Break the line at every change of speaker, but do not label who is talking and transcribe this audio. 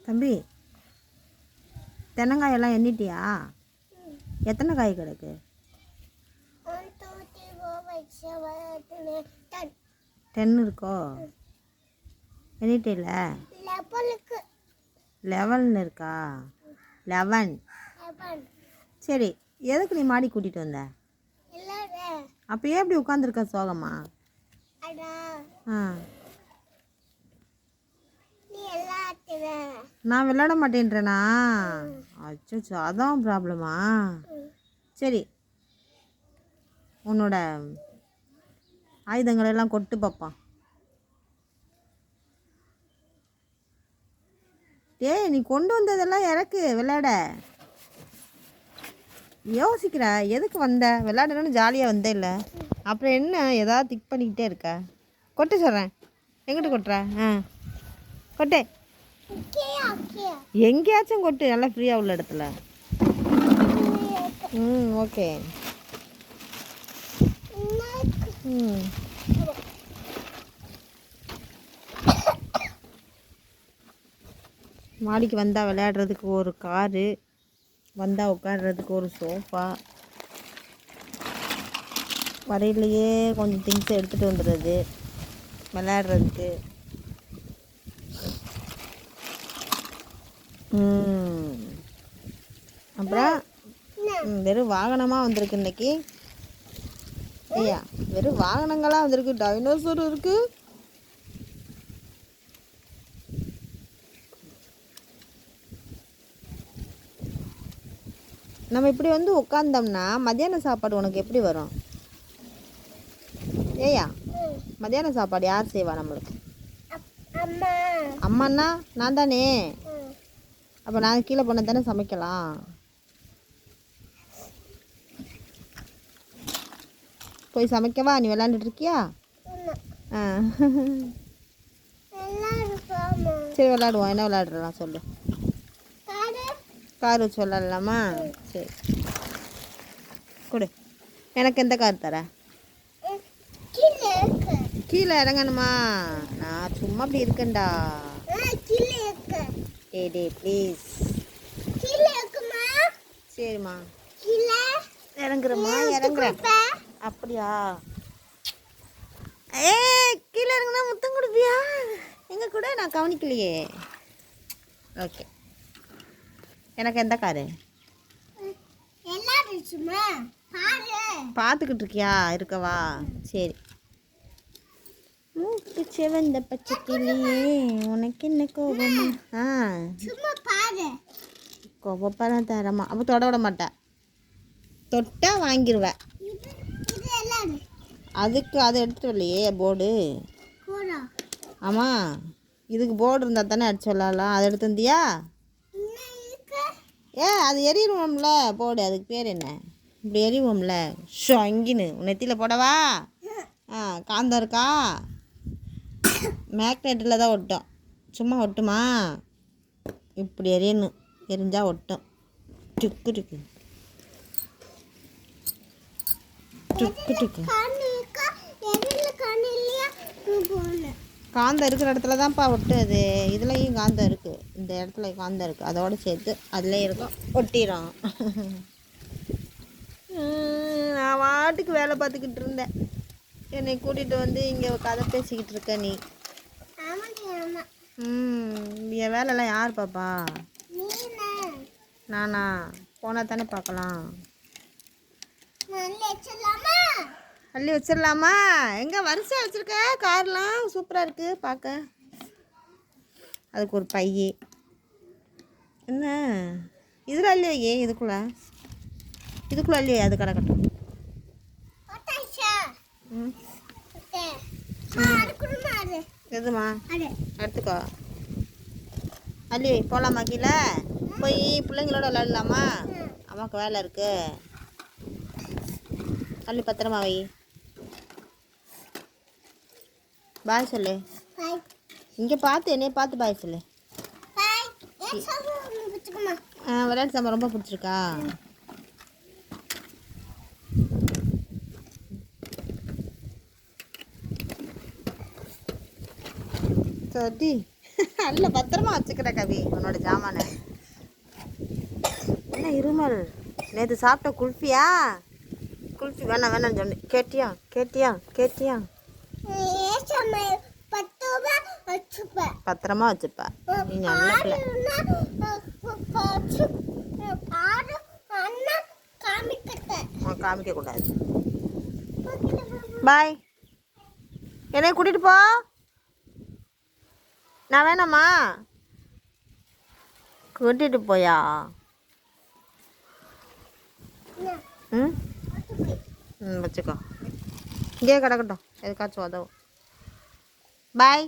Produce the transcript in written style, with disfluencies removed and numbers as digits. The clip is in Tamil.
தம்பி, தென்னங்காயெல்லாம் எண்ணிட்டியா? எத்தனை காய் கிடக்கு? 10 இருக்கோ? எண்ணிட்டில 11 இருக்கா? 11. சரி, எதுக்கு நீ மாடி கூட்டிகிட்டு வந்த? அப்போ ஏன் இப்படி உட்காந்துருக்க சோகமா? நான் விளையாட மாட்டேன்றேனா? அச்சோ, அதான் ப்ராப்ளமா? சரி, உன்னோட ஆயுதங்களெல்லாம் கொட்டு பார்ப்பான். டேய், நீ கொண்டு வந்ததெல்லாம் இறக்கு விளையாட. யோசிக்கிற, எதுக்கு வந்த? விளையாடணும்னு ஜாலியாக வந்தே இல்லை, அப்புறம் என்ன ஏதாவது திக் பண்ணிக்கிட்டே இருக்க? கொட்டு சொல்கிறேன். எங்கிட்ட கொட்டுற? கொட்டு. எங்கேயாச்சும் கொட்டு, நல்லா ஃப்ரீயாக உள்ள இடத்துல. ஓகே. மாடிக்கு வந்தால் விளையாடுறதுக்கு ஒரு காரு, வந்தால் உட்காடுறதுக்கு ஒரு சோஃபா, வரையிலையே கொஞ்சம் திங்ஸ் எடுத்துகிட்டு வந்துடுறது விளையாடுறதுக்கு. அப்புறம் வெறும் வாகனமாக வந்திருக்கு இன்னைக்கு. ஐயா, வெறும் வாகனங்களாக வந்திருக்கு. டைனோசர் இருக்கு. நம்ம இப்படி வந்து உட்காந்தோம்னா மத்தியான சாப்பாடு உனக்கு எப்படி வரும்? ஏயா, மத்தியான சாப்பாடு யார் செய்வா நம்மளுக்கு? அம்மாண்ணா நான் தானே. அப்போ நான் கீழே போனால் தானே சமைக்கலாம். போய் சமைக்கவா? நீ விளையாண்டுட்டு இருக்கியா? சரி, விளையாடுவோம். என்ன விளையாடுறலாம் சொல்லு. கார் வச்சு விளையாடலாமா? சரி, கொடு. எனக்கு எந்த கார் தர? கீழே இறங்கணுமா? நான் சும்மா அப்படி இருக்கேன்டா. டே ப்ளீஸ். சரிம்மா, இறங்குறம்மா, இறங்குறேன். அப்படியா? கீழே இறங்குனா முத்தம் கொடுப்பியா? எங்க கூட நான் கவனிக்கலையே. ஓகே, எனக்கு எந்த காரு? பார்த்துக்கிட்டு இருக்கியா? இருக்கவா? சரி. மூக்கு செவந்த பச்சை கிளியே, உனக்கு என்ன கோபமா? கோபப்பதான் தரமா? அப்போ தொட விட மாட்டேன். தொட்டா வாங்கிடுவேன். அதுக்கு அதை எடுத்துகிட்டு வரலையே போர்டு. ஆமாம், இதுக்கு போர்டு இருந்தால் தானே அடிச்சு விளாட்லாம். அதை எடுத்து வந்தியா? அது எரியுவோம்ல போர்டு, அதுக்கு பேர் என்ன? இப்படி எரியுவோம்ல. அங்கின்னு நெத்தியில் போடவா? காந்தம் இருக்கா? மேக்னெட்டில் தான் ஒட்டும். சும்மா ஒட்டுமா? இப்படி எரியணும், எரிஞ்சா ஒட்டும். டுக்கு டுக்கு டுக்கு டுக்கு. காந்தம் இருக்கிற இடத்துல தான்ப்பா ஒட்டும். அது இதுலேயும் காந்தம் இருக்குது, இந்த இடத்துல காந்தம் இருக்குது, அதோடு சேர்த்து அதில் இருக்கும், ஒட்டிடும். நான் வாட்டுக்கு வேலை பார்த்துக்கிட்டு இருந்தேன், என்னை கூட்டிகிட்டு வந்து இங்கே கதை பேசிக்கிட்டு இருக்க நீ. என் வேலைலாம் யார் பாப்பா? நானா? போனால் தானே பார்க்கலாம். அள்ளி வச்சிடலாமா? எங்கே வரிசையாக வச்சுருக்க கார்லாம்? சூப்பராக இருக்குது பார்க்க. அதுக்கு ஒரு பைய என்ன இதில் இல்லையே, இதுக்குள்ளே இல்லையே, அது கிடக்கட்டும். எதுமா? எடுத்துக்கோ. அள்ளி போகலாமா? கீழே போய் பிள்ளைங்களோட விளையாடலாமா? அம்மாவுக்கு வேலை இருக்கு. அள்ளி பத்திரமா வை. பாய் சொல்லு. இங்கே பார்த்து என்னைய பார்த்து பாய் சொல்லு. விளையாட்டு சாம்பார் ரொம்ப பிடிச்சிருக்கா? சரி. நல்ல பத்திரமா வச்சுக்கிற கவி உன்னோட ஜாமான. என்ன இருமல்? நேற்று சாப்பிட்ட குல்ஃபியா? குல்ஃபி வேணாம் வேணாம்னு சொன்னேன். கேட்டியா கேட்டியா கேட்டியா? பத்திரமா வச்சுப்ப நீ நல்ல பிள்ளை. காமிக்க கூடாது. பாய். என்னைய கூட்டிட்டு போ. நான் வேணாமா? கூட்டிட்டு போயா? ம் வச்சுக்கோ. இங்கே கிடக்கட்டும், எதுக்காச்சும் உதவும். பாய்.